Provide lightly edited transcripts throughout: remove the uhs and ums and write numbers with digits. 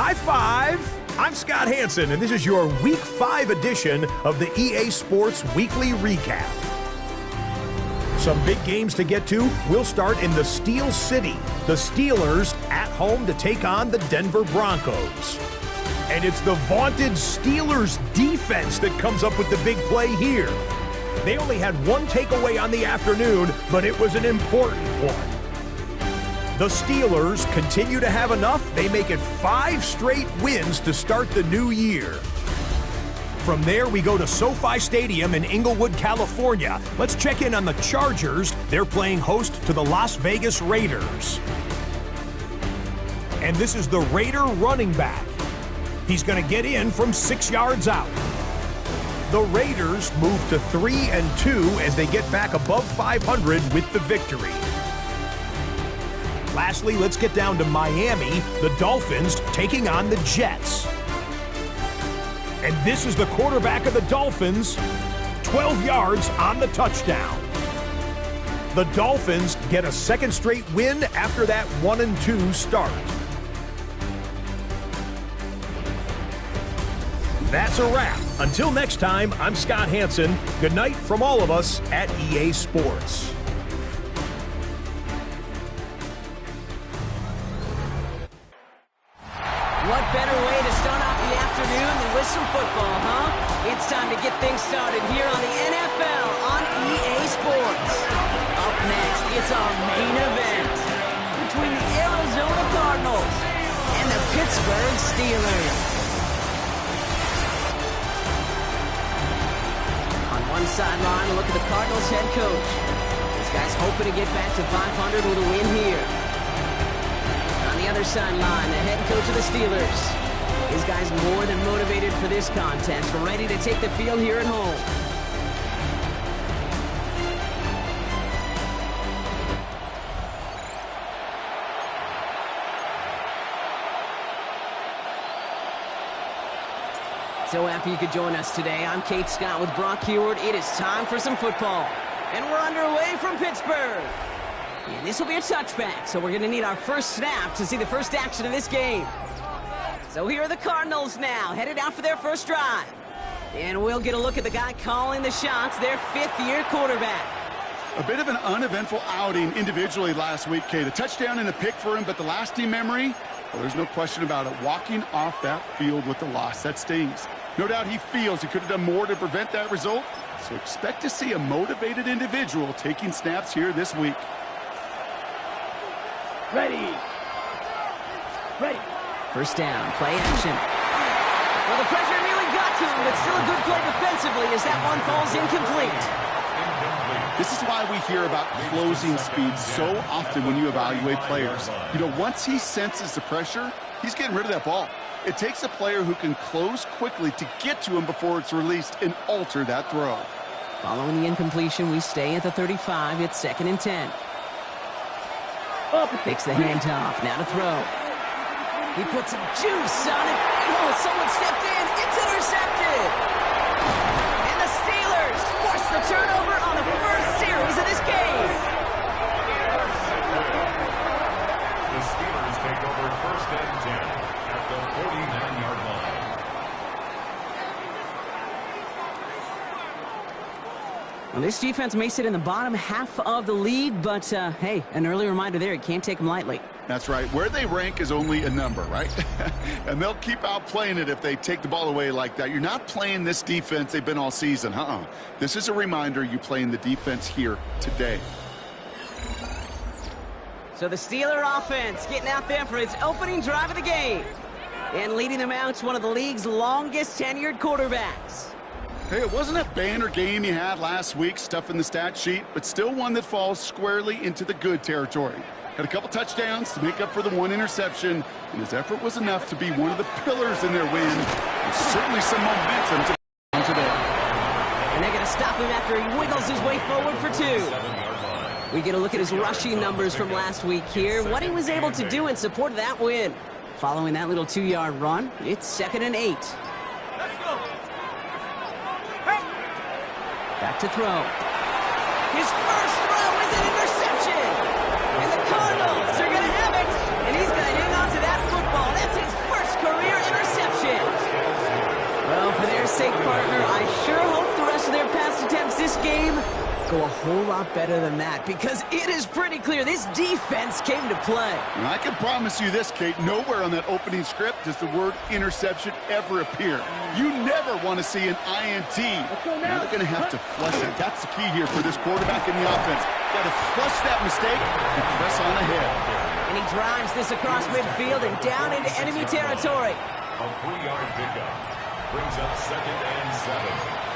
High five! I'm Scott Hansen, and this is your Week 5 edition of the EA Sports Weekly Recap. Some big games to get to. We'll start in the Steel City. The Steelers at home to take on the Denver Broncos. And it's the vaunted Steelers defense that comes up with the big play here. They only had one takeaway on the afternoon, but it was an important one. The Steelers continue to have enough. They make it 5 straight wins to start the new year. From there, we go to SoFi Stadium in Inglewood, California. Let's check in on the Chargers. They're playing host to the Las Vegas Raiders. And this is the Raider running back. He's going to get in from 6 yards out. The Raiders move to 3-2 as they get back above 500 with the victory. Lastly, let's get down to Miami, the Dolphins taking on the Jets. And this is the quarterback of the Dolphins, 12 yards on the touchdown. The Dolphins get a second straight win after that 1-2 start. That's a wrap. Until next time, I'm Scott Hansen. Good night from all of us at EA Sports. What better way to start off the afternoon than with some football, huh? It's time to get things started here on the NFL on EA Sports. Up next, it's our main event between the Arizona Cardinals and the Pittsburgh Steelers. On one sideline, look at the Cardinals head coach. This guy's hoping to get back to 500 with a win here. On the other sideline, the head coach of the Steelers. His guy's more than motivated for this contest, ready to take the field here at home. So happy you could join us today. I'm Kate Scott with Brock Heward. It is time for some football. And we're underway from Pittsburgh. And this will be a touchback, so we're going to need our first snap to see the first action of this game. So here are the Cardinals now, headed out for their first drive. And we'll get a look at the guy calling the shots, their fifth-year quarterback. A bit of an uneventful outing individually last week, Kate. A touchdown and a pick for him, but the lasting memory, well, there's no question about it. Walking off that field with the loss, that stings. No doubt he feels he could have done more to prevent that result, so expect to see a motivated individual taking snaps here this week. Ready. First down, play action. Well, the pressure nearly got to him, but still a good play defensively as that one falls incomplete. This is why we hear about closing speed so often when you evaluate players. You know, once he senses the pressure, he's getting rid of that ball. It takes a player who can close quickly to get to him before it's released and alter that throw. Following the incompletion, we stay at the 35. It's 2nd and 10. Takes the handoff, now to throw. He puts some juice on it. Oh, someone stepped in. It's intercepted. And the Steelers force the turnover on the first series of this game. The Steelers take over 1st and 10 at the 49-yard line. Well, this defense may sit in the bottom half of the league, but hey, an early reminder there, you can't take them lightly. That's right. Where they rank is only a number, right? And they'll keep outplaying it if they take the ball away like that. You're not playing this defense they've been all season. This is a reminder you play in the defense here today. So the Steeler offense getting out there for its opening drive of the game. And leading them out, one of the league's longest tenured quarterbacks. Hey, it wasn't a banner game you had last week, stuff in the stat sheet, but still one that falls squarely into the good territory. Had a couple touchdowns to make up for the one interception, and his effort was enough to be one of the pillars in their win. There's certainly some momentum to on today. And they're going to stop him after he wiggles his way forward for 2. We get a look at his rushing numbers from last week here, what he was able to do in support of that win. Following that little 2-yard run, it's 2nd and 8. Back to throw. His first throw is an interception. And the Cardinals are going to have it. And he's going to hang on to that football. That's his first career lot better than that, because it is pretty clear this defense came to play. And I can promise you this, Kate, nowhere on that opening script does the word interception ever appear. You never want to see an INT. Now they're going to have to flush it. That's the key here for this quarterback in the offense. Got to flush that mistake and press on ahead. And he drives this across midfield and down into enemy territory. A 3-yard pickup brings up 2nd and 7.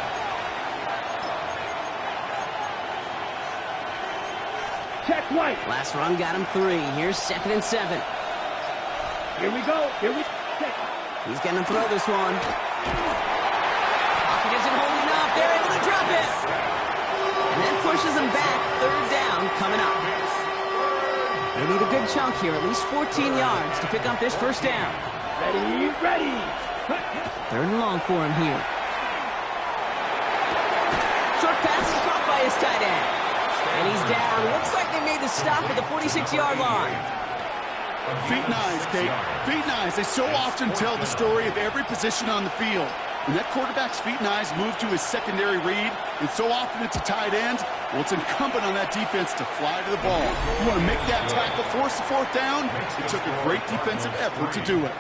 Check right. Last run got him 3. Here's 2nd and 7. Here we go. Check. He's going to throw this one. Pocket isn't holding up. They're able to drop it. And that pushes them back. 3rd down coming up. They need a good chunk here, at least 14 yards to pick up this 1st down. Ready. 3rd and long for him here. Short pass caught by his tight end. And he's down. Looks like they made the stop at the 46-yard line. Feet and eyes, Kate. Feet and eyes. They so often tell the story of every position on the field. When that quarterback's feet and eyes move to his secondary read, and so often it's a tight end, well, it's incumbent on that defense to fly to the ball. You want to make that tackle, force the 4th down? It took a great defensive effort to do it.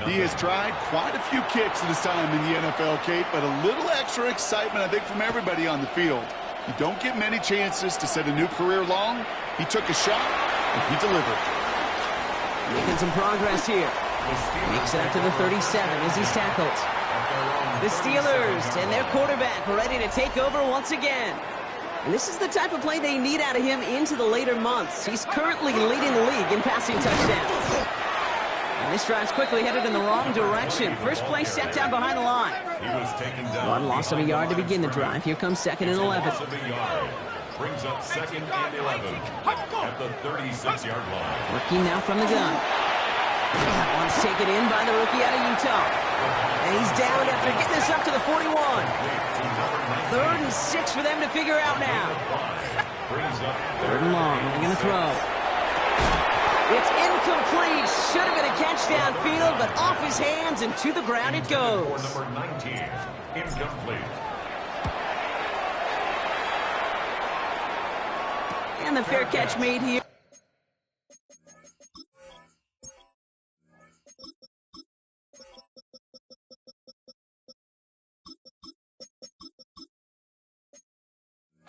He has tried quite a few kicks in his time in the NFL, Kate, but a little extra excitement, I think, from everybody on the field. You don't get many chances to set a new career long. He took a shot, and he delivered. Making some progress here. Makes it up to the 37 as he's tackled. The Steelers and their quarterback ready to take over once again. And this is the type of play they need out of him into the later months. He's currently leading the league in passing touchdowns. And this drive's quickly headed in the wrong direction. First play set down behind the line. One loss of a yard to begin the drive. Here comes 2nd and 11. Brings up 2nd and 11 at the 36-yard line. Working now from the gun. That one's taken in by the rookie out of Utah. And he's down after getting this up to the 41. 3rd and 6 for them to figure out now. 3rd and long. They're going to throw. It's incomplete. Should have been a catch downfield, but off his hands and to the ground it goes. Number 19, incomplete. And the fair catch made here.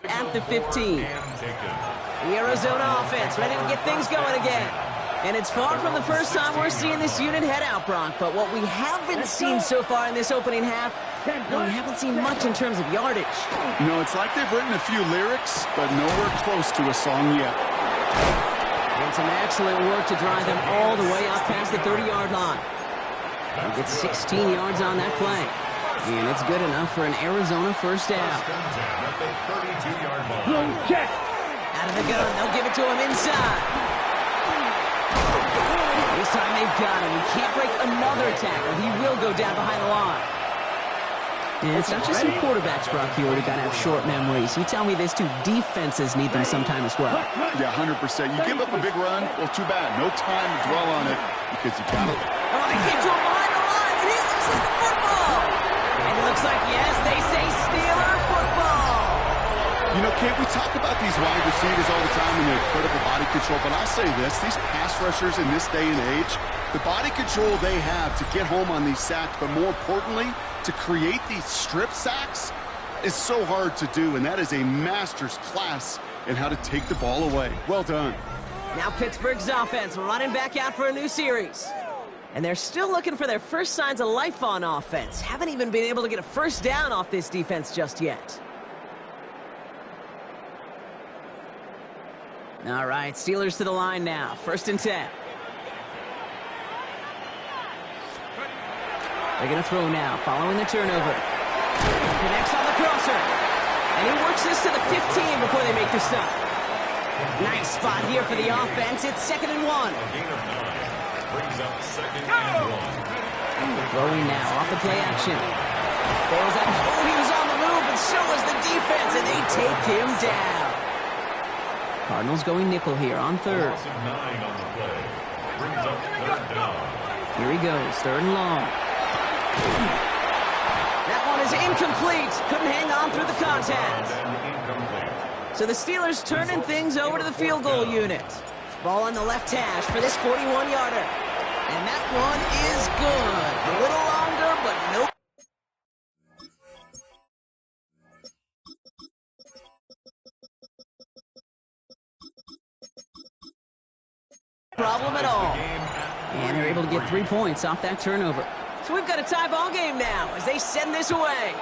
At the 15. The Arizona offense ready to get things going again. And it's far from the first time we're seeing this unit head out, Brock. But what we haven't seen so far in this opening half, no, we haven't seen much in terms of yardage. You know, it's like they've written a few lyrics, but nowhere close to a song yet. And some excellent work to drive them all the way up past the 30-yard line. They get 16 yards on that play. And it's good enough for an Arizona 1st down. Check. Out of the gun, they'll give it to him inside. This time they've got him. He can't break another tackle. He will go down behind the line. And it's not just some quarterbacks, Brock, here who got to have short memories. You tell me this too, defenses need them sometime as well. Yeah, 100%. You give up a big run, well, too bad. No time to dwell on it because you got it. Oh, they get to him behind the line, and he loses the football. And it looks like, yes, they say Steeler football. You know, Kate, we talk about these wide receivers all the time and their incredible body control, but I'll say this, these pass rushers in this day and age, the body control they have to get home on these sacks, but more importantly, to create these strip sacks is so hard to do, and that is a master's class in how to take the ball away. Well done. Now Pittsburgh's offense running back out for a new series. And they're still looking for their first signs of life on offense. Haven't even been able to get a 1st down off this defense just yet. All right, Steelers to the line now. 1st and 10. They're going to throw now, following the turnover. Connects on the crosser. And he works this to the 15 before they make the stop. Nice spot here for the offense. It's 2nd and 1. Gain of 9 brings up 2nd and 1. Throwing now off the play action. Fails out. Oh, he was on the move, and so was the defense, and they take him down. Cardinals going nickel here on 3rd. Loss of 9 on the play. Brings up 3rd down. Here he goes, 3rd and long. That one is incomplete. Couldn't hang on through the contact. And incomplete. So the Steelers turning things over to the field goal unit. Ball on the left hash for this 41-yarder. And that one is good. A little longer, but no problem at all. And they're able to get 3 points off that turnover. So we've got a tie ball game now as they send this away.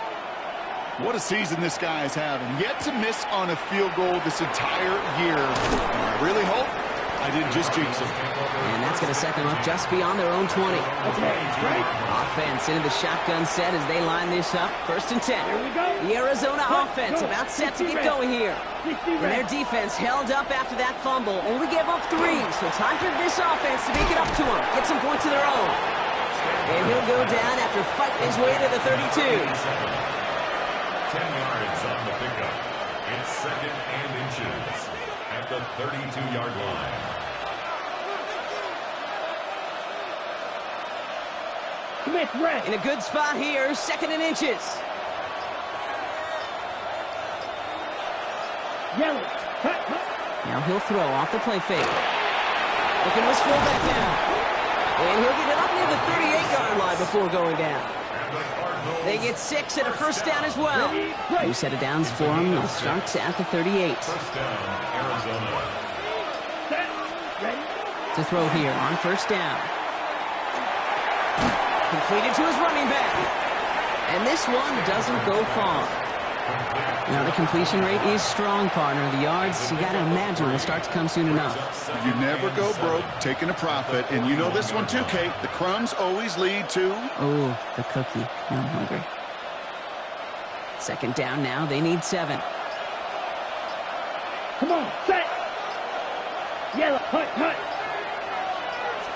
What a season this guy is having. Yet to miss on a field goal this entire year. And I really hope I didn't just jinx him. And that's going to set them up just beyond their own 20. Okay, right. Offense into the shotgun set as they line this up. 1st and 10. Here we go. The Arizona offense about set to get going here. 60 And their defense held up after that fumble. Only gave up 3. So time for this offense to make it up to them. Get some points of their own. And he'll go down after fighting his way to the 32. 10 yards on the pickup. It's 2nd and inches at the 32-yard line. Commit rest. In a good spot here, 2nd and inches. Yellow. Cut, cut. Now he'll throw off the play fake. Looking to his fullback now. And he'll get it up near the 38-yard line before going down. They get 6 and a 1st down as well. New set of downs for them. They'll start at the 38. 1st down, Arizona. Set. Ready. To throw here on 1st down. Completed to his running back. And this one doesn't go far. Now the completion rate is strong, partner. The yards, you gotta imagine, will start to come soon enough. You never go broke taking a profit. And you know this one too, Kate. The crumbs always lead to... Oh, the cookie. Now I'm hungry. 2nd down now. They need 7. Come on. Set. Yellow. Hut, hut.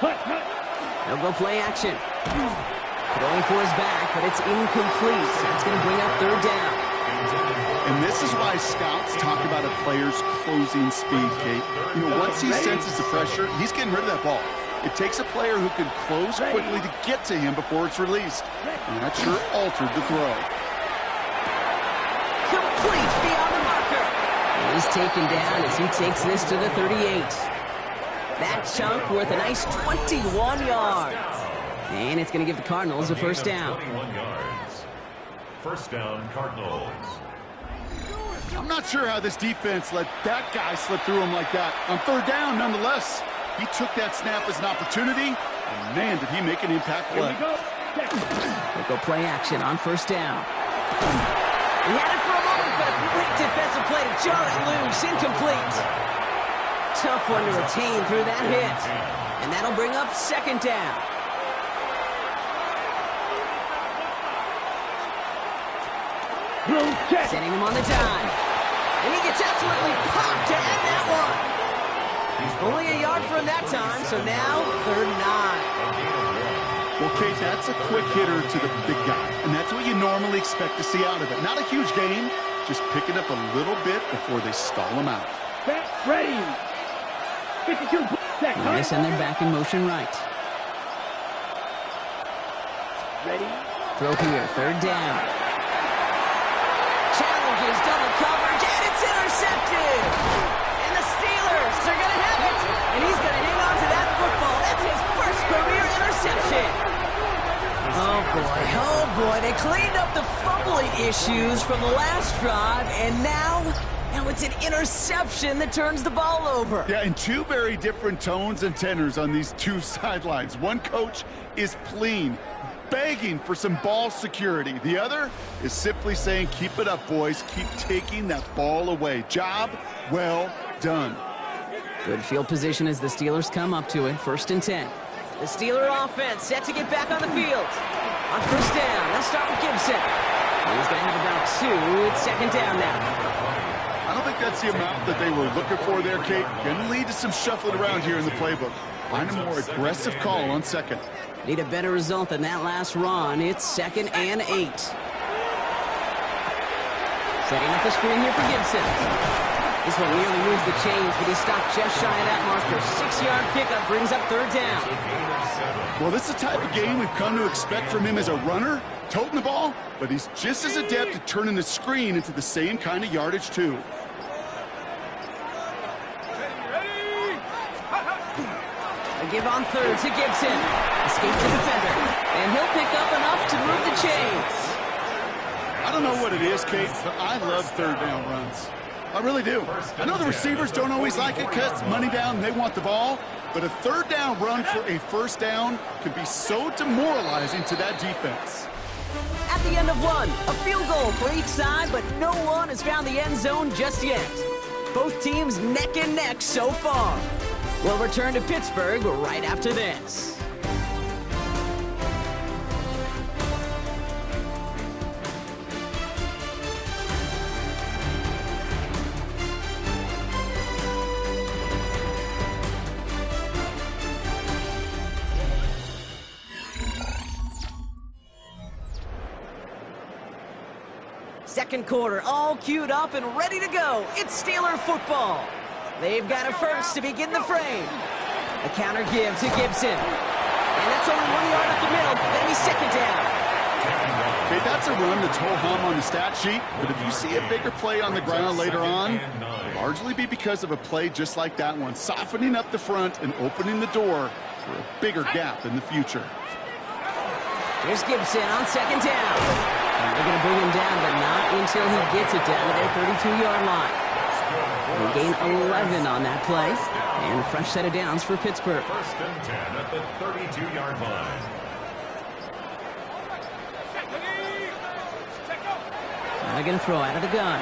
Hut, hut. They'll go play action. Throwing for his back, but it's incomplete. So that's going to bring up 3rd down. And this is why scouts talk about a player's closing speed, Kate. You know, once he senses the pressure, he's getting rid of that ball. It takes a player who can close quickly to get to him before it's released. And that sure altered the throw. Complete beyond the marker. And he's taken down as he takes this to the 38. That chunk worth a nice 21 yards. And it's going to give the Cardinals a 1st down. 21 yards. 1st down, Cardinals. I'm not sure how this defense let that guy slip through him like that. On 3rd down, nonetheless, he took that snap as an opportunity, and man, did he make an impact play. Here we go. Set. They go play action on 1st down. He had it for a moment, but a great defensive play to jar it loose. Incomplete. Tough one to retain through that hit. And that'll bring up 2nd down. Blue check. Sending him on the dive. And he gets absolutely popped to end that one. Only a yard for him that time, so now 3rd and 9. Well, Kate, that's a quick hitter to the big guy, and that's what you normally expect to see out of it. Not a huge gain, just picking up a little bit before they stall him out. Set. Ready. 52. Set. Now they send their back in motion right. Ready. Throw here, 3rd down. Challenges double coverage, and it's intercepted! And the Steelers are going to have it! And he's going to hang on to that football. That's his 1st career interception! Oh boy, they cleaned up the fumbling issues from the last drive, and now it's an interception that turns the ball over. Yeah, and 2 very different tones and tenors on these 2 sidelines. One coach is pleading, begging for some ball security. The other is simply saying, keep it up, boys. Keep taking that ball away. Job well done. Good field position as the Steelers come up to it. 1st and 10. The Steeler offense set to get back on the field. On 1st down, let's start with Gibson. He's going to have about 2. It's 2nd down now. I don't think that's the amount that they were looking for there, Kate. Can lead to some shuffling around here in the playbook. Find a more aggressive call on 2nd. Need a better result than that last run. It's 2nd and 8. Setting up the screen here for Gibson. This one nearly moves the chains, but he stopped just shy of that marker. 6-yard pickup brings up 3rd down. Well, this is the type of game we've come to expect from him as a runner, toting the ball, but he's just as adept at turning the screen into the same kind of yardage, too. A give on third to Gibson. Escapes the defender. And he'll pick up enough to move the chains. I don't know what it is, Kate, but I love third down runs. I really do. I know the receivers don't always like it because money down, they want the ball. But a third down run for a first down can be so demoralizing to that defense. At the end of one, a field goal for each side, but no one has found the end zone just yet. Both teams neck and neck so far. We'll return to Pittsburgh right after this. Second quarter, all queued up and ready to go. It's Steeler football. They've got a first to begin the frame. A counter give to Gibson. And that's only 1 yard up the middle. That'll be second down. Okay, that's a run that's ho-hum on the stat sheet, but if you see a bigger play on the ground later on, it'll largely be because of a play just like that one, softening up the front and opening the door for a bigger gap in the future. Here's Gibson on second down. And they're going to bring him down, but not until he gets it down to their 32-yard line. They gain 11 on that play. And a fresh set of downs for Pittsburgh. First and 10 at the 32-yard line. Now they're going to throw out of the gun.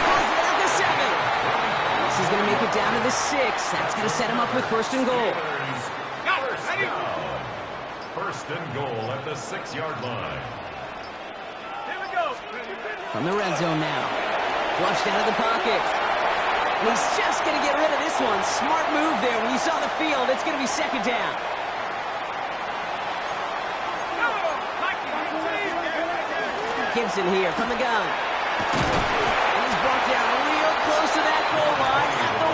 Has it at the 7. And this is going to make it down to the 6. That's going to set him up with first and goal. First and goal at the 6-yard line. Here we go. From the red zone now. Flushed out of the pocket. And he's just going to get rid of this one. Smart move there. When you saw the field, it's going to be second down. Gibson here from the gun. And he's brought down real close to that goal line at the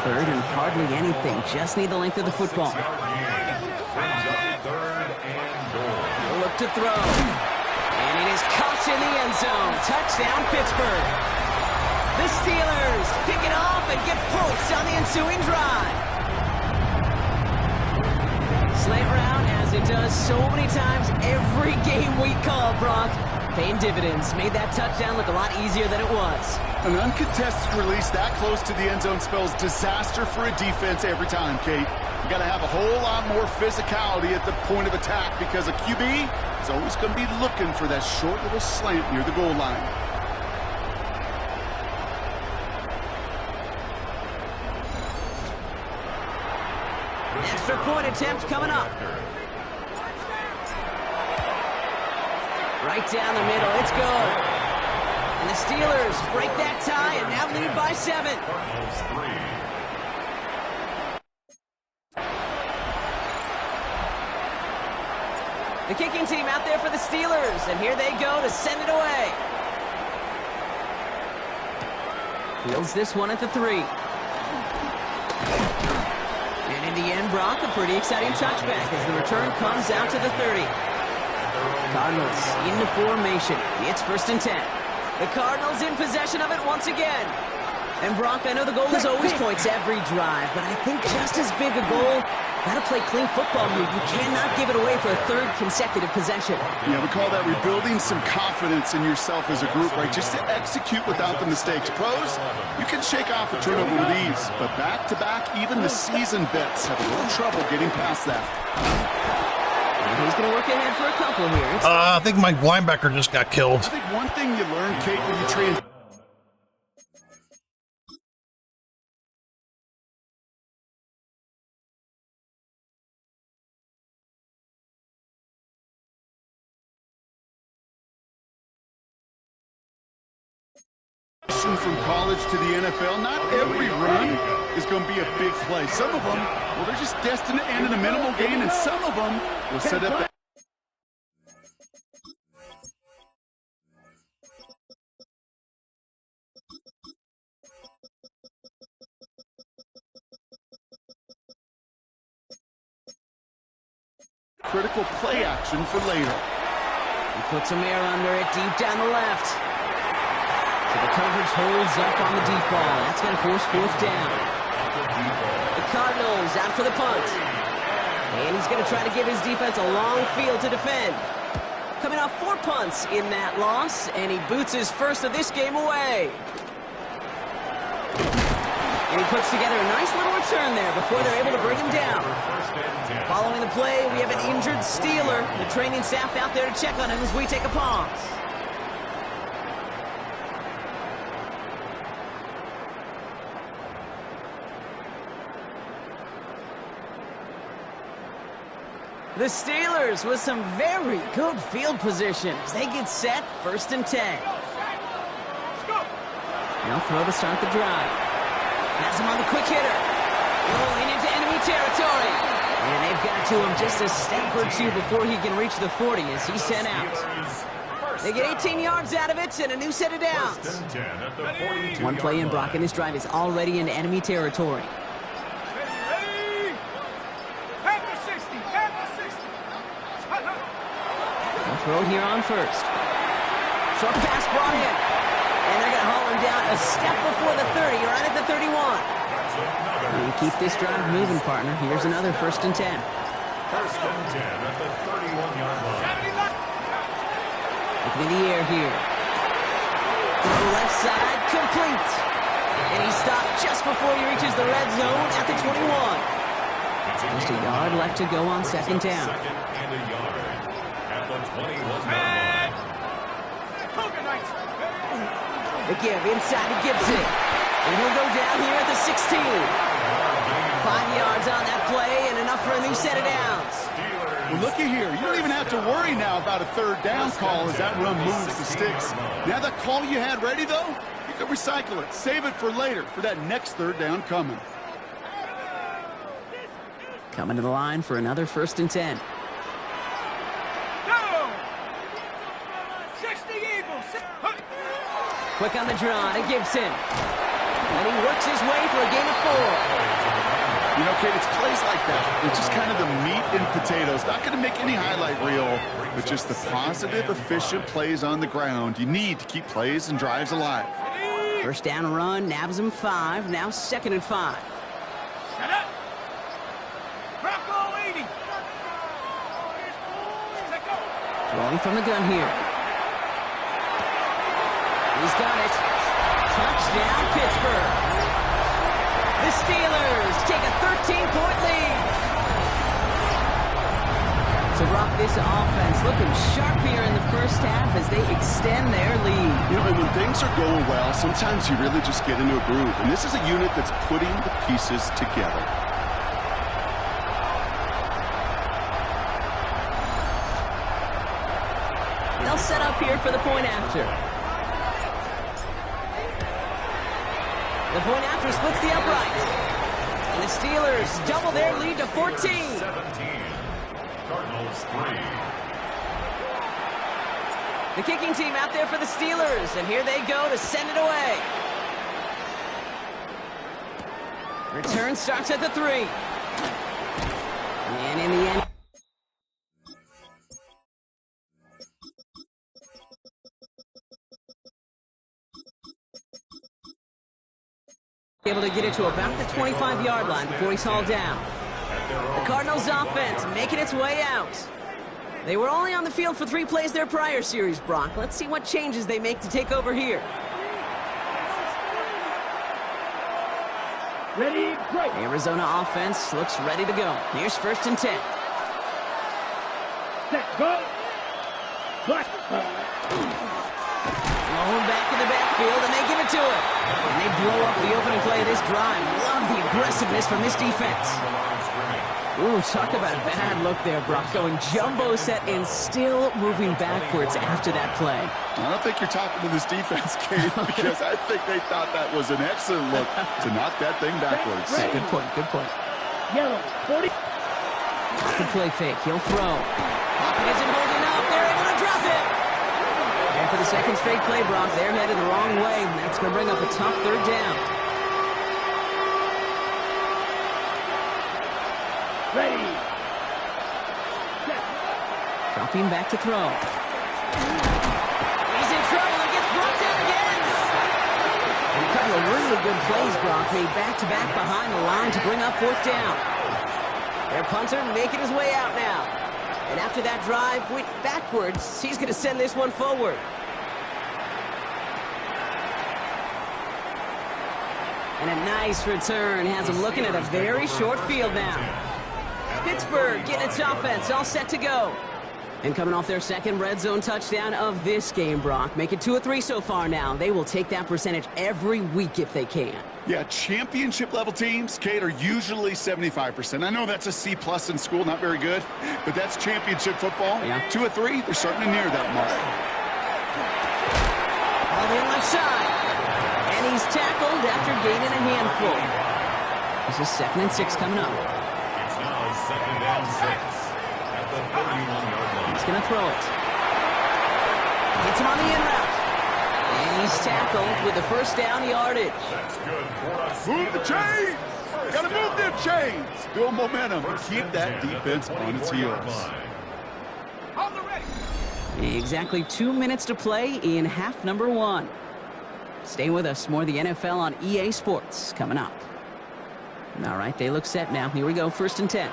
1. Third and hardly anything. Just need the length of the football. He'll look to throw. And it is caught in the end zone. Touchdown, Pittsburgh. The Steelers pick it off and get points on the ensuing drive. Slant route, as it does so many times every game we call, Brock. Paying dividends. Made that touchdown look a lot easier than it was. An uncontested release that close to the end zone spells disaster for a defense every time, Kate. You got to have a whole lot more physicality at the point of attack because a QB is always going to be looking for that short little slant near the goal line. Extra point attempt coming up. Right down the middle. It's good. And the Steelers break that tie and now lead by 7. The kicking team out there for the Steelers, and here they go to send it away. Fields this one at the 3. And in the end, Brock, a pretty exciting touchback as the return comes out to the 30. Cardinals into formation. It's first and 10. The Cardinals in possession of it once again. And Brock, I know the goal is always points every drive, but I think just as big a goal, gotta play clean football here. You cannot give it away for a third consecutive possession. Yeah, we call that rebuilding some confidence in yourself as a group, right? Just to execute without the mistakes. Pros, you can shake off a turnover with ease, but back-to-back, even the seasoned vets have a little trouble getting past that. He's going to work ahead for a couple here. I think my linebacker just got killed. I think one thing you learn, Kate, when you train... From college to the NFL, not every run is going to be a big play. Some of them, well, they're just destined to end in a minimal gain, and some of them will set up that. Critical play action for later. He puts some air under it deep down the left. The coverage holds up on the deep ball. That's going to force fourth down. The Cardinals out for the punt. And he's going to try to give his defense a long field to defend. Coming off 4 punts in that loss, and he boots his first of this game away. And he puts together a nice little return there before they're able to bring him down. Following the play, we have an injured Steeler. The training staff out there to check on him as we take a pause. The Steelers with some very good field position as they get set, 1st and 10. Now throw to start the drive. Has him on the quick hitter. Rolling into enemy territory. And they've got to him just a step or two before he can reach the 40 as he's sent out. They get 18 yards out of it and a new set of downs. 1 play in, Brock, and this drive is already into enemy territory. Throw here on first. Short pass brought in. And they're going to haul him down a step before the 30, right at the 31. And keep this drive moving, partner. Here's another 1st and 10. 1st and 10 at the 31-yard line. Looking in the air here. Throw left side, complete. And he stopped just before he reaches the red zone at the 21. Just a yard left to go on 2nd down. 2nd and a yard. The 21-yard line. The give inside to Gibson. And he'll go down here at the 16. 5 yards on that play and enough for a new set of downs. Well, looky here. You don't even have to worry now about a 3rd down call as that run moves the sticks. Now that call you had ready, though, you can recycle it. Save it for later for that next 3rd down coming. Coming to the line for another 1st and 10. Quick on the draw to Gibson. And he works his way for a gain of 4. You know, Kate, it's plays like that. It's just kind of the meat and potatoes. Not going to make any highlight reel, but just the positive, efficient plays on the ground. You need to keep plays and drives alive. 1st down run, nabs him 5. Now 2nd and 5. Throwing from the gun here. He's got it. Touchdown, Pittsburgh. The Steelers take a 13-point lead. So, Brock, this offense looking sharp here in the 1st half as they extend their lead. You know, and when things are going well, sometimes you really just get into a groove. And this is a unit that's putting the pieces together. They'll set up here for the point after. The point after splits the upright. And the Steelers double their lead to 14. 17. Cardinals 3. The kicking team out there for the Steelers. And here they go to send it away. Return starts at the 3. And in the end, able to get it to about the 25-yard line before he's hauled down. The Cardinals offense making its way out. They were only on the field for 3 plays their prior series, Brock. Let's see what changes they make to take over here. Ready, break. Arizona offense looks ready to go. Here's 1st and 10. Set, go. Black. Thrown back in the backfield, and they give it to him. And they blow up the opening play of this drive. Love the aggressiveness from this defense. Ooh, talk about a bad look there, Brock. Going jumbo set and still moving backwards after that play. I don't think you're talking to this defense, Kate, because I think they thought that was an excellent look to knock that thing backwards. Yeah, good point, good point. Yellow, 40. The play fake, he'll throw. Pocket isn't holding up, they're able to drop it. And for the 2nd straight play, Brock, they're headed the wrong way. And that's going to bring up a tough 3rd down. Ready. Set. Dropping back to throw. He's in trouble and gets brought down again. really good plays, Brock, made back-to-back behind the line to bring up 4th down. Their punter making his way out now. And after that drive went backwards, he's going to send this one forward. And a nice return has him looking at a very short field now. Pittsburgh getting its offense all set to go. And coming off their second red zone touchdown of this game, Brock. Make it 2 of 3 so far now. They will take that percentage every week if they can. Yeah, championship-level teams, Kate, are usually 75%. I know that's a C+ in school, not very good, but that's championship football. Yeah. 2 of 3, they're starting to near that mark. All the way left side. And he's tackled after gaining a handful. This is 2nd and 6 coming up. It's now 2nd and 6 at the 31-yard line. He's going to throw it. Gets him on the in route. And he's tackled with the 1st down yardage. That's good for us. Move the chains! Gotta move them chains! Build momentum and keep that defense on its heels. Exactly 2 minutes to play in half number 1. Stay with us. More of the NFL on EA Sports coming up. All right, they look set now. Here we go. 1st and 10.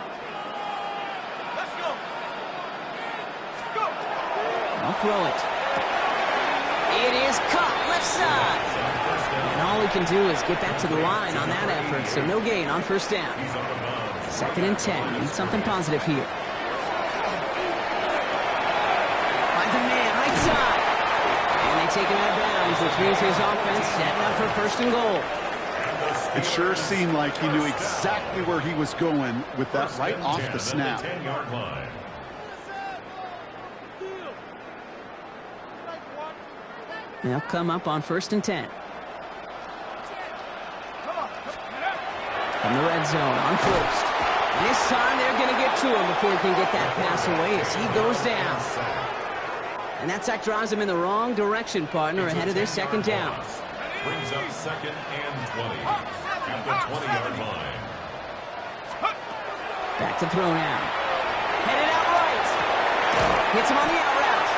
I'll throw it. It is caught left side. And all he can do is get back to the line on that effort, so no gain on 1st down. 2nd and 10. Need something positive here. Finds a man right side. And they take him out of bounds, which means his offense setting up for 1st and goal. It sure seemed like he knew exactly where he was going with that right off the snap. 10-yard line. They'll come up on 1st and 10. From the red zone on 1st. And this time they're going to get to him before he can get that pass away as he goes down. And that sack drives him in the wrong direction, partner, ahead of their 2nd down. Brings up 2nd and 20 at the 20-yard line. Back to throw now. Headed out right. Hits him on the out route.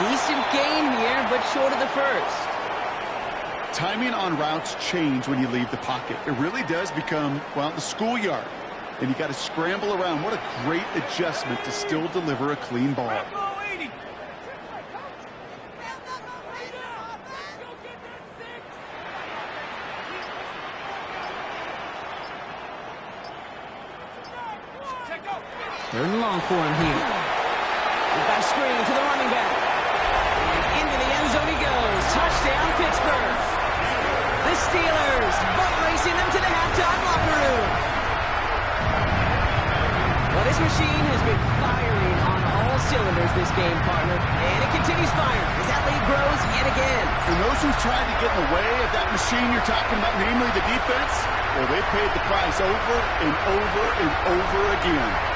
Decent gain here, but short of the 1st. Timing on routes change when you leave the pocket. It really does become, well, the schoolyard. And you got to scramble around. What a great adjustment to still deliver a clean ball. Third and long for him here. He's got a screen to the running back. And into the end zone he goes. Touchdown, Pittsburgh. The Steelers butt racing them to the halftime locker room. Well, this machine has been firing on all cylinders this game, partner. And it continues firing as that lead grows yet again. And those who've tried to get in the way of that machine you're talking about, namely the defense, well, they've paid the price over and over and over again.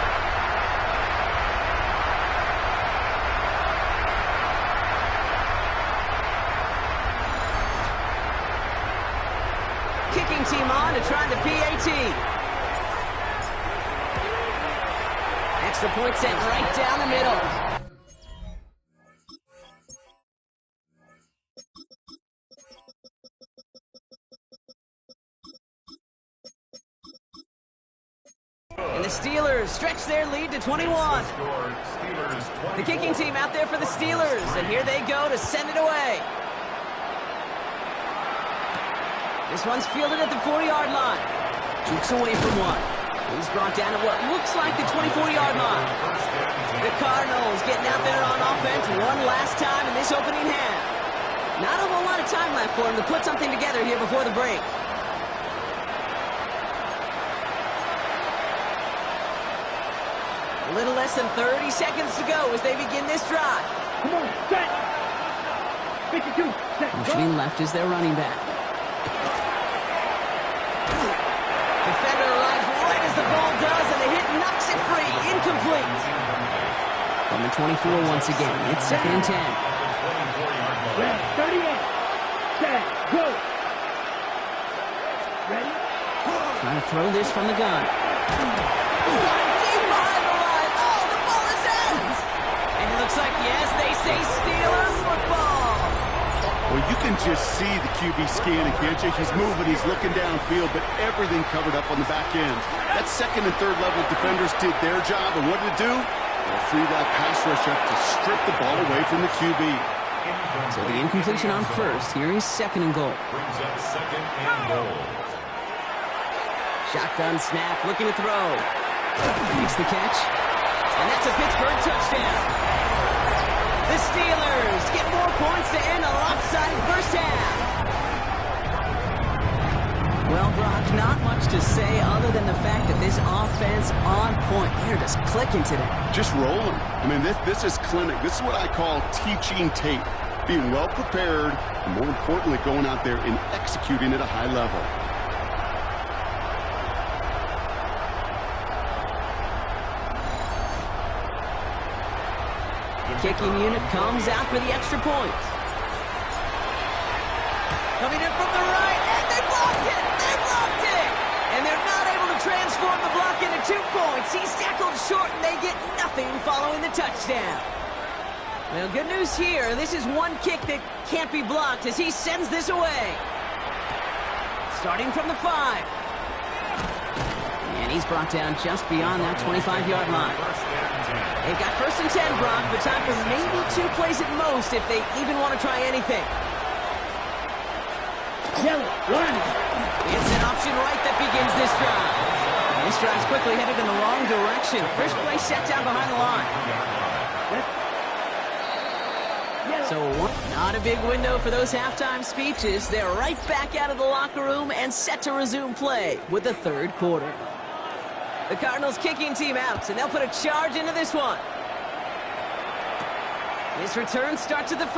Kicking team on to try the PAT. Extra point sent right down the middle. And the Steelers stretch their lead to 21. The kicking team out there for the Steelers, and here they go to send it away. This one's fielded at the 40-yard line. Jukes away from one. He's brought down at what looks like the 24-yard line. The Cardinals getting out there on offense one last time in this opening half. Not a whole lot of time left for him to put something together here before the break. A little less than 30 seconds to go as they begin this drive. Come on, set. 52, set, go. Motioning left is their running back. Defender arrives right as the ball does, and the hit knocks it free. Incomplete. From the 24 once again. It's 2nd and 10. Ready, 38, set, go. Ready? Trying to throw this from the gun. Deep behind the line. Oh, the ball is out. And it looks like, yes, they say Steelers football. Well, you can just see the QB scanning, can't you? He's moving, he's looking downfield, but everything covered up on the back end. That second and third level defenders did their job, and what did it do? They'll free that pass rush up to strip the ball away from the QB. So the incompletion on first. Here is second and goal. Brings up second and goal. Shotgun snap, looking to throw. Makes the catch. And that's a Pittsburgh touchdown. The Steelers get more points to end a lopsided first half. Well, Brock, not much to say other than the fact that this offense on point. They're just clicking today. Just rolling. I mean, this is clinic. This is what I call teaching tape. Being well prepared, and more importantly, going out there and executing at a high level. Kicking unit comes out for the extra point. Coming in from the right, and they blocked it! They blocked it! And they're not able to transform the block into 2 points. He's tackled short, and they get nothing following the touchdown. Well, good news here. This is one kick that can't be blocked as he sends this away. Starting from the 5. And he's brought down just beyond that 25-yard line. They've got first and 10, Brock, but time for maybe 2 plays at most if they even want to try anything. Yellow, run. It's an option right that begins this drive. And this drive's quickly headed in the wrong direction. First play set down behind the line. So not a big window for those halftime speeches. They're right back out of the locker room and set to resume play with the third quarter. The Cardinals kicking team out, and they'll put a charge into this one. This return starts at the 5.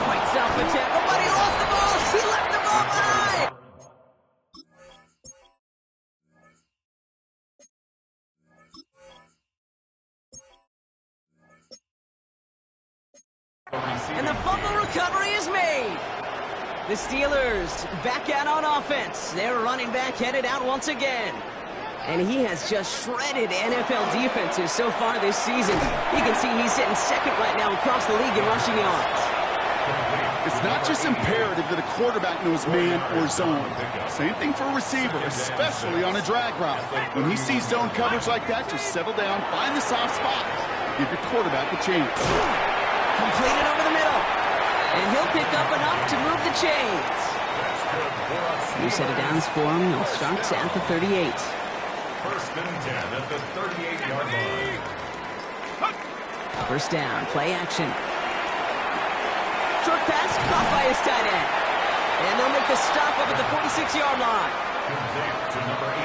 Fights off the tackle, but he lost the ball. He left the ball behind. And the fumble recovery is made. The Steelers back out on offense. Their running back headed out once again. And he has just shredded NFL defenses so far this season. You can see he's sitting second right now across the league in rushing yards. It's not just imperative that a quarterback knows man or zone. Same thing for a receiver, especially on a drag route. When he sees zone coverage like that, just settle down, find the soft spot, give your quarterback a chance. Completed over the middle. And he'll pick up enough to move the chains. New set of downs for him. He'll start at the 38. First and 10 at the 38-yard line. First down, play action. Short pass caught by his tight end. And they'll make the stop up at the 46-yard line.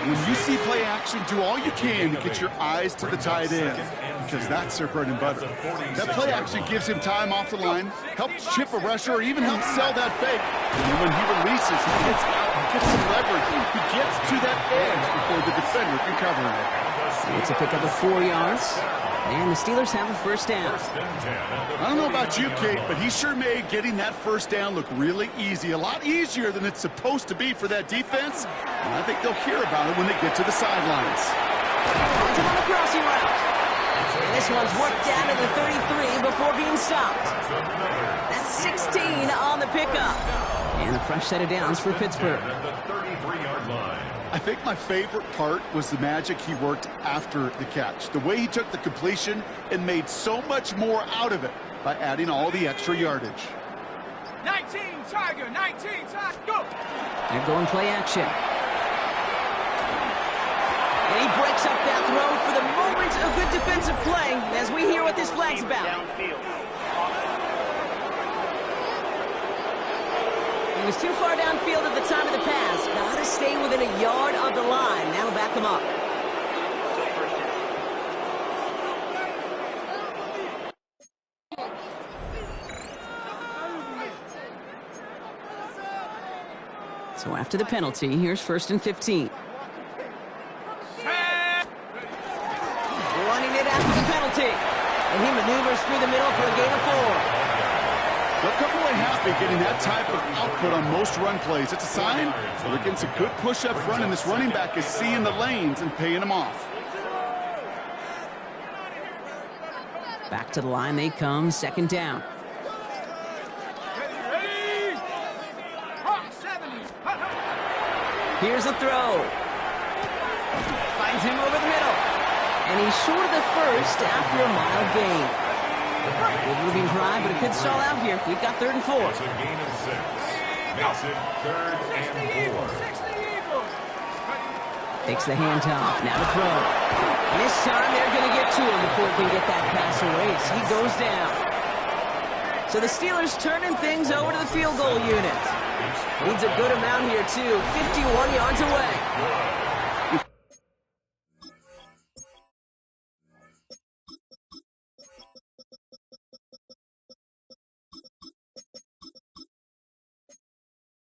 When you see play action, do all you can to get your eyes to the tight end, because that's their bread and butter. That play action gives him time off the line, helps chip a rusher, or even helps sell that fake. And then when he releases, he gets out, gets some leverage. He gets to that edge before the defender can cover him. It's a pickup of 4 yards. And the Steelers have a first down. I don't know about you, Kate, but he sure made getting that first down look really easy. A lot easier than it's supposed to be for that defense. And I think they'll hear about it when they get to the sidelines. On the crossing route. And this one's worked down to the 33 before being stopped. That's 16 on the pickup. And a fresh set of downs for Pittsburgh. I think my favorite part was the magic he worked after the catch. The way he took the completion and made so much more out of it by adding all the extra yardage. 19, Tiger, 19, Tiger, go! They're going play action. And he breaks up that throw for the moment of good defensive play as we hear what this flag's about. He was too far downfield at the time of the pass. Gotta stay within a yard of the line. That'll back him up. So after the penalty, here's first and 15. Running it after the penalty. And he maneuvers through the middle for a gain of 4. They'll come away happy getting that type of output on most run plays. It's a sign that they're getting some good push up front, and this running back is seeing the lanes and paying them off. Back to the line they come, second down. Here's a throw. Finds him over the middle. And he's short of the first after a mild gain. Good moving drive, but it could stall out here. We've got 3rd and 4. It's a gain of 6. Makes it 3rd and 4. Takes the handoff. Now to throw. And this time they're going to get to him before he can get that pass away. So he goes down. So the Steelers turning things over to the field goal unit. Needs a good amount here, too. 51 yards away.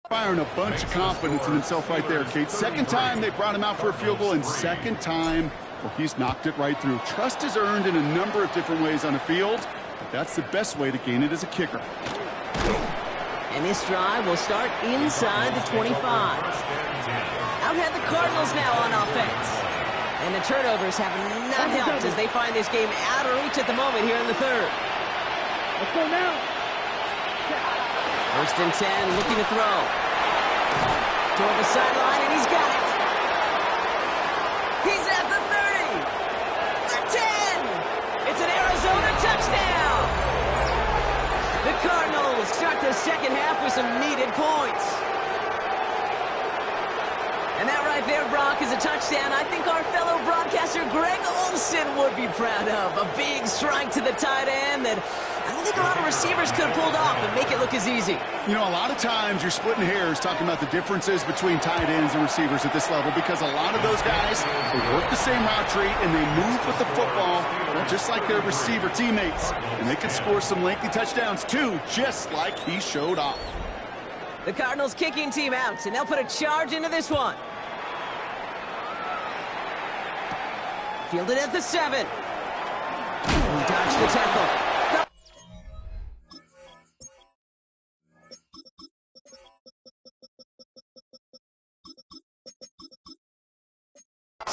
Firing a bunch of confidence in himself right there, Kate. Second time they brought him out for a field goal, and second time, well, he's knocked it right through. Trust is earned in a number of different ways on the field, but that's the best way to gain it as a kicker. And this drive will start inside the 25. Out head the Cardinals now on offense. And the turnovers have not helped as they find this game out of reach at the moment here in the 3rd. Let's go now. 1st and 10, looking to throw. Toward the sideline, and he's got it. He's at the 30. The 10. It's an Arizona touchdown. The Cardinals start the second half with some needed points. And that right there, Brock, is a touchdown I think our fellow broadcaster Greg Olsen would be proud of. A big strike to the tight end that I don't think a lot of receivers could have pulled off and make it look as easy. You know, a lot of times you're splitting hairs talking about the differences between tight ends and receivers at this level because a lot of those guys, they work the same route tree and they move with the football just like their receiver teammates. And they can score some lengthy touchdowns too, just like he showed off. The Cardinals kicking team out, and they'll put a charge into this one. Fielded at the 7. He dodged the tackle.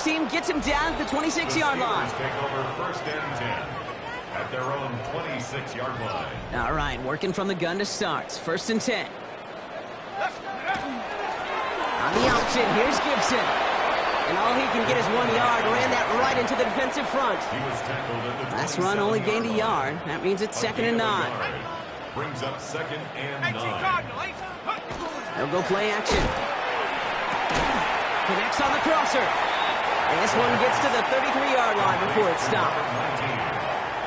Team gets him down at the 26-yard line. Take over 1st and 10 at their own 26-yard line. All right, working from the gun to start. 1st and 10. On the option, here's Gibson. And all he can get is 1 yard. Ran that right into the defensive front. He was tackled at the Last run only gained a yard. That means it's 2nd and 9. Brings up 2nd and 9. They'll go play action. Connects on the crosser. And this one gets to the 33-yard line before it's stopped.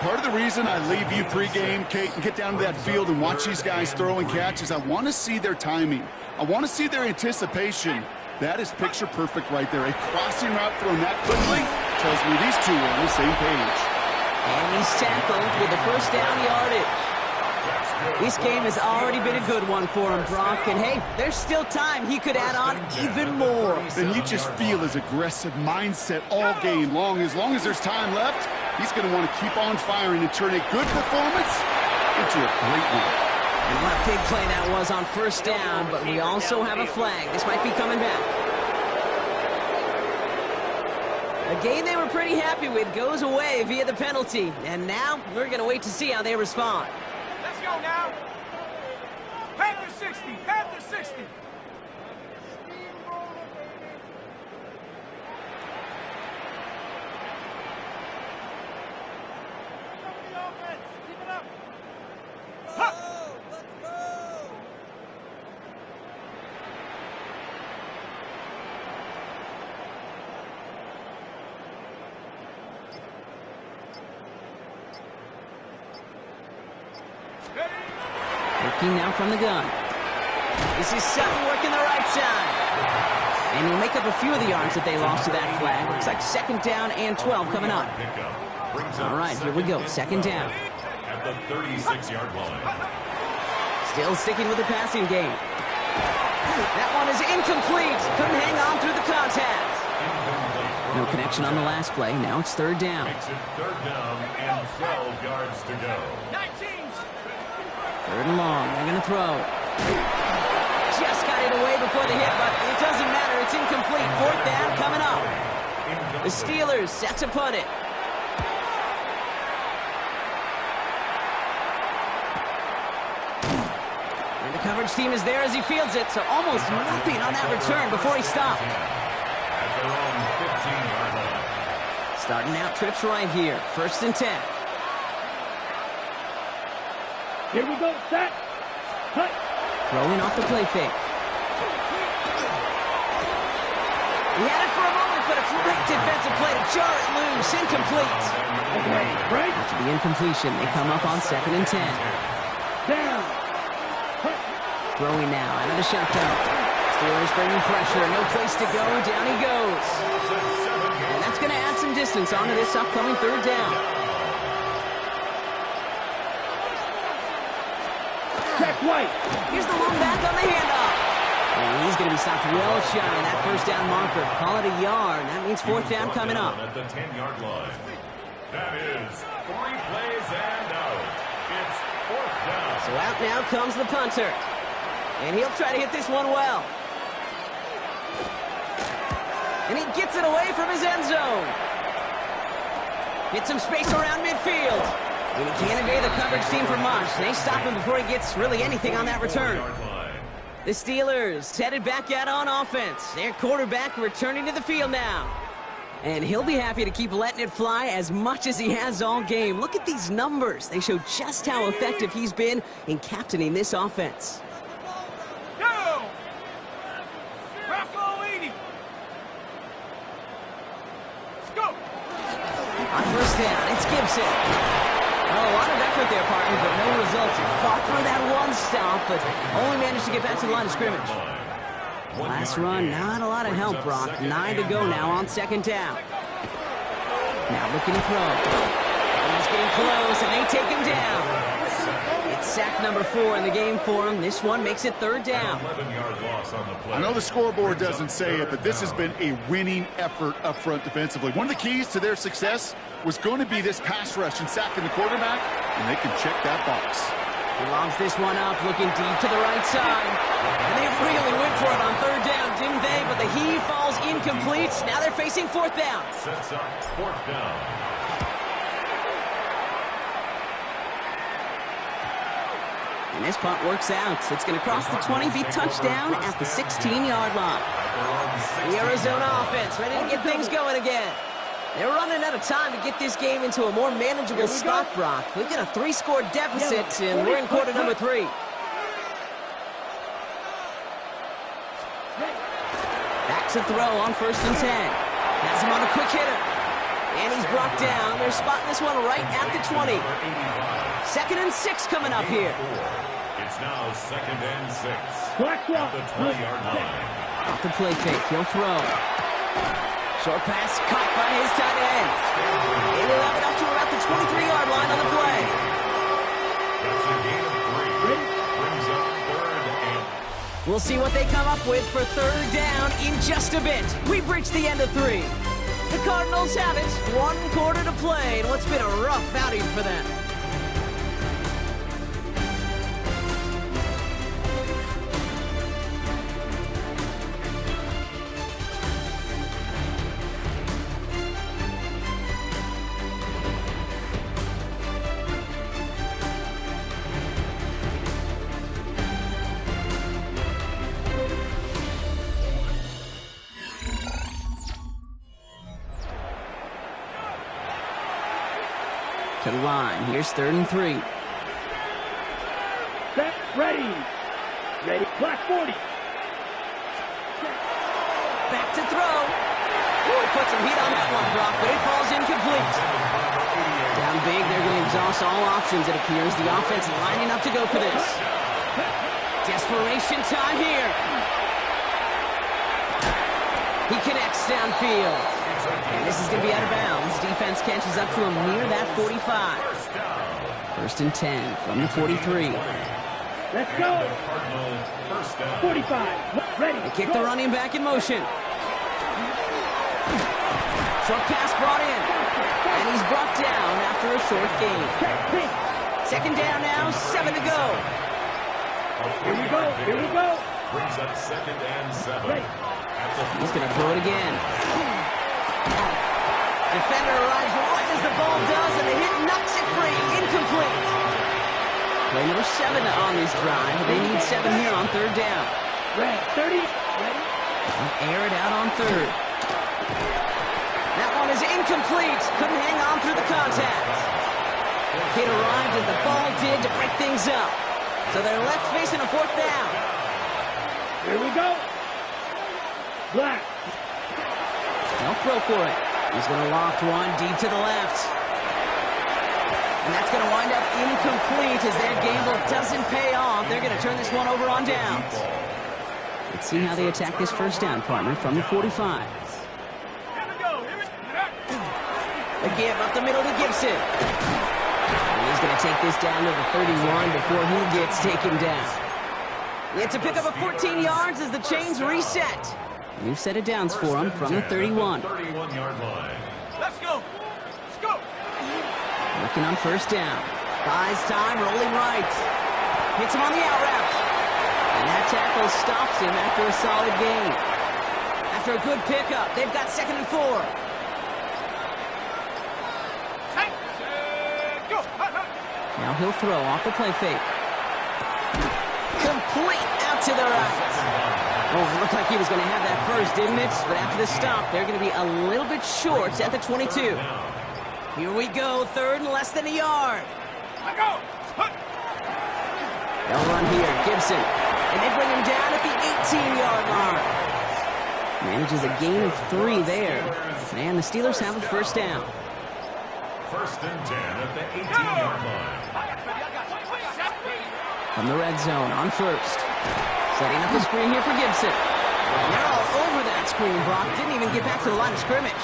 Part of the reason I leave you pregame, Kate, and get down to that field and watch these guys throw and catch is I want to see their timing. I want to see their anticipation. That is picture perfect right there. A crossing route thrown that quickly tells me these two are on the same page. And he's tackled with the 1st down yardage. This game has already been a good one for him, Brock. And hey, there's still time. He could add on even more. And you just feel his aggressive mindset all game long. As long as there's time left, he's going to want to keep on firing and turn a good performance into a great one. And what a big play that was on 1st down, but we also have a flag. This might be coming back. A game they were pretty happy with goes away via the penalty. And now we're going to wait to see how they respond. Let's go now. Panther 60. Panther 60. Keep it up. Working now from the gun. This is Sutton working the right side. And he'll make up a few of the yards that they lost to that flag. Looks like 2nd down and 12 coming up. All right, here we go. 2nd down. At the 36-yard line. Still sticking with the passing game. That one is incomplete. Couldn't hang on through the contact. No connection on the last play. Now it's 3rd down. Makes it 3rd down and 12 yards to go. 3rd and long. They're going to throw. Just got it away before the hit, but it doesn't matter. It's incomplete. 4th down coming up. The Steelers set to punt it. And the coverage coverage team is there as he fields it, so almost nothing on that return before he stopped. At their own 15-yard line. Starting out trips right here. 1st and 10. Here we go, set. Cut. Throwing off the play fake. He had it for a moment, but a great defensive play to jar it loose. Incomplete. Okay, break. After the incompletion, they come up on 2nd and 10. Down. Cut. Throwing now out of the shotgun. Steelers bringing pressure. No place to go. Down he goes. And that's going to add some distance onto this upcoming 3rd down. Check White. Here's the long back on the handoff. And he's going to be stopped well shy of that 1st down marker. Call it a yard. That means 4th down coming up. At the 10-yard line. That is 3 plays and out. It's 4th down. So out now comes the punter. And he'll try to hit this one well. And he gets it away from his end zone. Get some space around midfield. And he can't evade the coverage team for much. They stop him before he gets really anything on that return. The Steelers headed back out on offense. Their quarterback returning to the field now. And he'll be happy to keep letting it fly as much as he has all game. Look at these numbers. They show just how effective he's been in captaining this offense. Go! Rock all 80. Let's go. On 1st down, it's Gibson. Oh, a lot of effort there, partner, but no results. He fought for that one stop, but only managed to get back to the line of scrimmage. Last run, not a lot of help, Brock. 9 to go now on 2nd down. Now looking to throw. And he's getting close, and they take him down. It's sack number 4 in the game for him. This one makes it 3rd down. 11-yard loss on the play. I know the scoreboard doesn't say it, but this has been a winning effort up front defensively. One of the keys to their success was going to be this pass rush and sacking the quarterback, and they can check that box. He lobs this one up, looking deep to the right side. And they really went for it on 3rd down, didn't they? But the heave falls incomplete. Now they're facing 4th down. Sets up 4th down. And this punt works out. It's going to cross the 20, be touchdown at the 16-yard line. The Arizona offense ready to get things going again. They're running out of time to get this game into a more manageable spot, Brock. We've got a 3-score deficit, and we're in quarter number 3. Back to throw on 1st and 10. Has him on a quick hitter. And he's brought down. They're spotting this one right at the 20. 2nd and 6 coming up here. It's now 2nd and 6. Black At the 20-yard line. Off the play fake, he'll throw. Short pass caught by his tight end. They will have it up to about the 23-yard line on the play. That's a gain of 3. Brings up 3rd and... We'll see what they come up with for 3rd down in just a bit. We've reached the end of 3. The Cardinals have it. 1 quarter to play in what's been a rough outing for them. To the line. Here's 3rd and 3. Set. Ready. Ready. Black 40. Back to throw. Ooh, he put some heat on that one, Brock, but it falls incomplete. Down big, they're going to exhaust all options, it appears. The offense lining up to go for this. Desperation time here. He connects downfield. And this is going to be out of bounds. Defense catches up to him near that 45. 1st and 10 from the 43. Let's go. 45. Ready. They kick the running back in motion. Short pass brought in. And he's brought down after a short gain. 2nd down now, 7 to go. Here we go. Here we go. Brings up 2nd and 7. He's going to throw it again. Defender arrives right as the ball does, and the hit knocks it free. Incomplete. Play number 7 on this drive. They need 7 here on third down. Red, 30. Ready? They'll air it out on third. That one is incomplete. Couldn't hang on through the contact. Hit arrived as the ball did to break things up. So they're left facing a fourth down. Here we go. Black. They'll throw for it. He's going to loft one deep to the left. And that's going to wind up incomplete as their gamble doesn't pay off. They're going to turn this one over on downs. Let's see how they attack this first down, partner, from the 45. Here we go. A give up the middle to Gibson. And he's going to take this down to the 31 before he gets taken down. It's a pickup of 14 yards as the chains reset. New set of downs for him from the 31. 31-yard line. Let's go. Let's go. Looking on first down. Buys time, rolling right. Hits him on the out route. And that tackle stops him after a solid gain. After a good pickup, they've got 2nd and 4. Hey, go. Now he'll throw off the play fake. Complete out to the right. Oh, it looked like he was going to have that first, didn't it? But after the stop, they're going to be a little bit short at the 22. Here we go, 3rd and less than a yard. Let go. They'll run here, Gibson. And they bring him down at the 18-yard line. Manages a gain of 3 there. And the Steelers have a first down. 1st and 10 at the 18-yard line. From the red zone on first. Setting up the screen here for Gibson. And they're all over that screen, Brock. Didn't even get back to the line of scrimmage.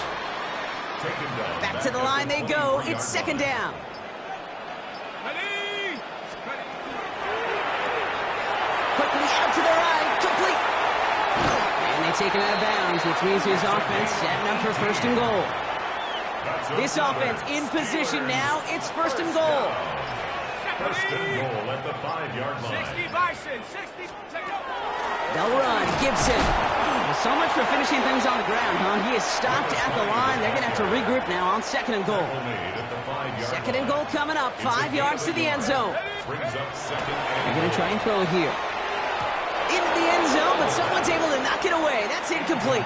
Back to the line they go. It's 2nd down. Ready. Quickly out to the right. Complete. And they take him out of bounds, which means his offense setting up for 1st and goal. This offense in position now. It's 1st and goal. 1st and goal at the 5-yard line. 60 Bison. 60. Take go. They'll run. Gibson. So much for finishing things on the ground, huh? He is stopped at the line. They're going to have to regroup now on 2nd and goal. 2nd and goal coming up. 5 yards to the end zone. They're going to try and throw it here. Into the end zone, but someone's able to knock it away. That's incomplete.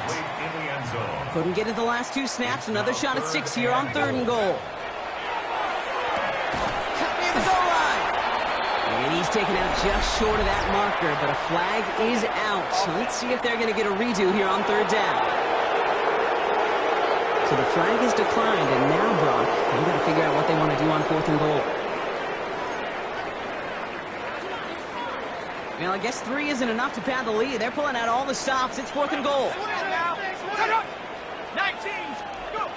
Couldn't get it the last 2 snaps. Another shot at 6 here on 3rd and goal. Cut near the goal line. And he's taken out just short of that marker, but a flag is out. So let's see if they're going to get a redo here on 3rd down. So the flag is declined, and now, Brock, they've got to figure out what they want to do on 4th and goal. Well, I guess 3 isn't enough to pad the lead. They're pulling out all the stops. It's 4th and goal. 19. Go.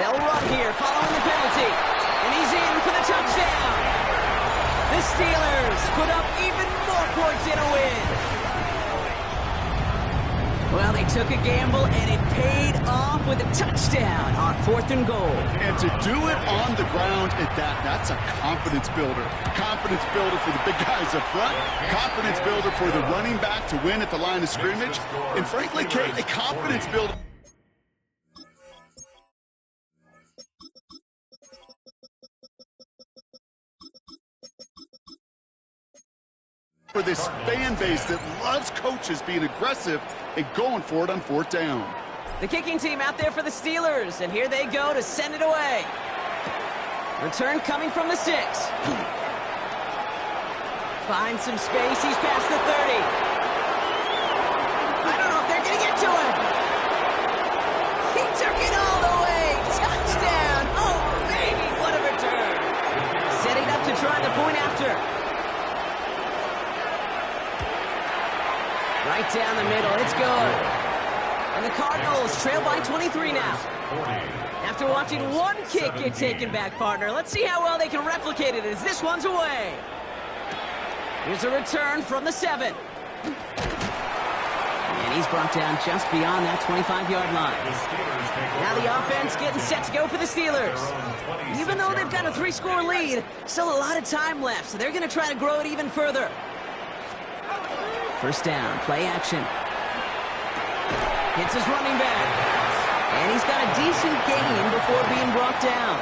They'll run here following the penalty. And he's in for the touchdown. The Steelers put up even more points in a win. Well, they took a gamble, and it paid off with a touchdown on 4th and goal. And to do it on the ground at that's a confidence builder. Confidence builder for the big guys up front. Confidence builder for the running back to win at the line of scrimmage. And frankly, Kate, a confidence builder for this fan base that loves coaches being aggressive and going for it on 4th down. The kicking team out there for the Steelers, and here they go to send it away. Return coming from the 6. Finds some space. He's past the 30. I don't know if they're going to get to him. He took it all the way. Touchdown. Oh, baby, what a return. Setting up to try the point after. Right down the middle. It's good. And the Cardinals trail by 23 now. After watching one kick get taken back, partner, let's see how well they can replicate it as this one's away. Here's a return from the 7. And he's brought down just beyond that 25-yard line. Now the offense getting set to go for the Steelers. Even though they've got a 3-score lead, still a lot of time left, so they're going to try to grow it even further. First down, play action. Hits his running back. And he's got a decent gain before being brought down.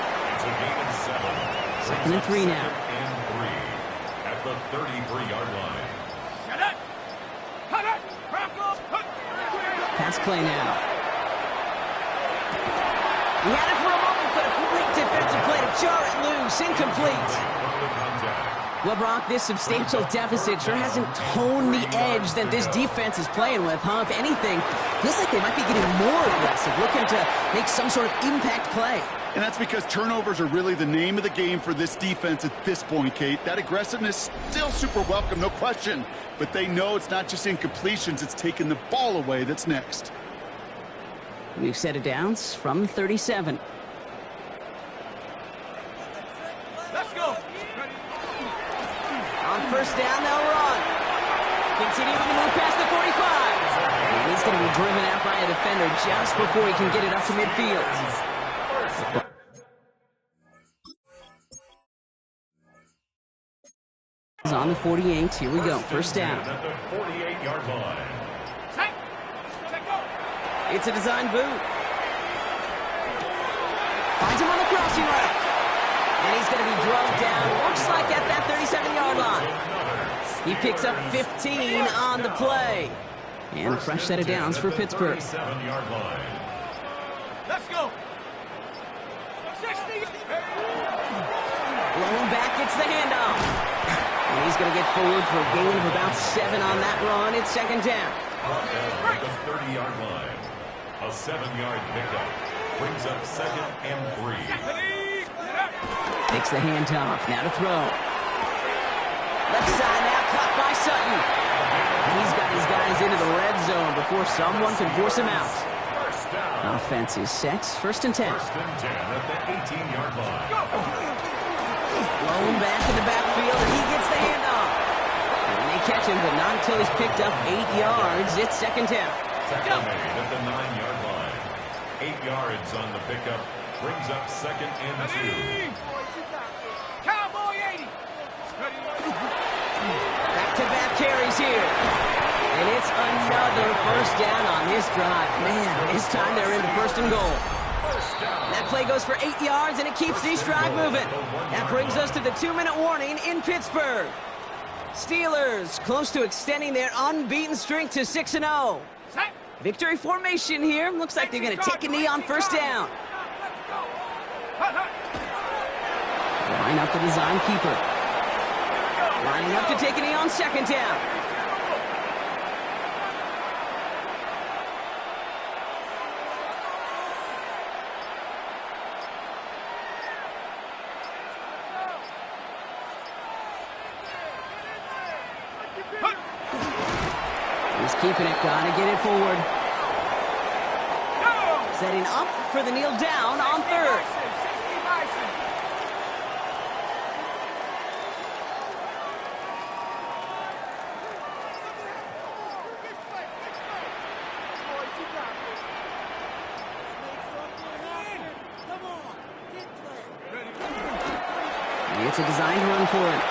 2nd and 3 now. the 33-yard line. Pass play now. He had it for a moment, but a great defensive play to jar it loose. Incomplete. Well, Brock, this substantial deficit sure hasn't toned the edge that this defense is playing with, huh? If anything, feels like they might be getting more aggressive, looking to make some sort of impact play. And that's because turnovers are really the name of the game for this defense at this point, Kate. That aggressiveness still super welcome, no question. But they know it's not just incompletions, it's taking the ball away that's next. We've set it down from 37. Let's go. On first down, they'll run. Continuing to move past the 45. And he's going to be driven out by a defender just before he can get it up to midfield. On the 48, here we go, first down. At the 48-yard line. It's a design boot. Finds him on the crossing route. And he's going to be drugged down, looks like at that 37-yard line. He picks up 15 on the play. And a fresh set of downs for Pittsburgh. 37-yard line. Let's go. 60. Blown back, gets the handoff. And he's going to get forward for a gain of about 7 on that run. It's second down. Brought down at the 30-yard line. A 7-yard pickup brings up second and 3. Takes the handoff, now to throw. Left side now, caught by Sutton. He's got his guys into the red zone before someone can force him out. First down. Offense is set, first and 10. First and 10 at the 18-yard line. Blown back in the backfield, and he gets the handoff. And they catch him, but not until he's picked up 8 yards. It's second down. Tackle made at the 9-yard line. 8 yards on the pickup brings up second and 2. Cowboy 80. Back-to-back carries here. And it's another first down on this drive. Man, this time they're into first and goal. That play goes for 8 yards, and it keeps this drive moving. That brings us to the 2-minute warning in Pittsburgh. Steelers close to extending their unbeaten streak to 6-0. Victory formation here. Looks like they're going to take a knee on first down. Line up the design keeper. Lining up to take a knee on second down. He's keeping it, gotta get it forward. Setting up for the kneel down on third. It's a designed run for it.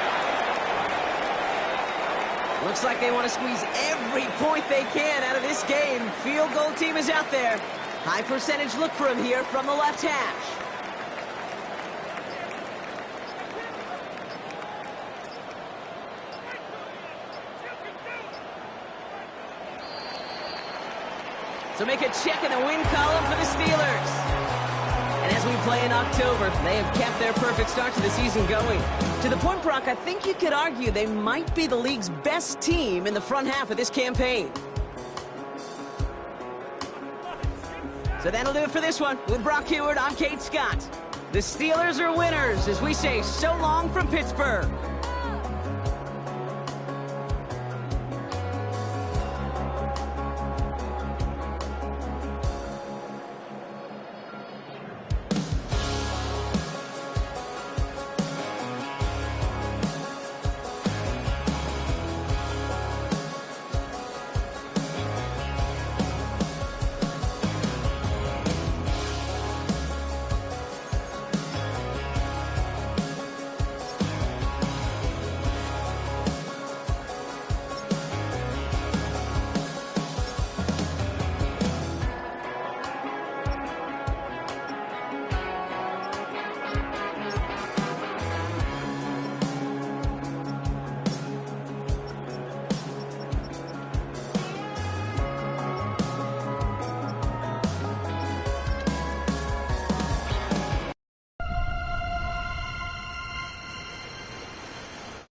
Looks like they want to squeeze every point they can out of this game. Field goal team is out there. High percentage look for him here from the left hash. So make a check in the win column for the Steelers. And as we play in October, they have kept their perfect start to the season going. To the point, Brock, I think you could argue they might be the league's best team in the front half of this campaign. So that'll do it for this one. With Brock Heward, I'm Kate Scott. The Steelers are winners as we say so long from Pittsburgh.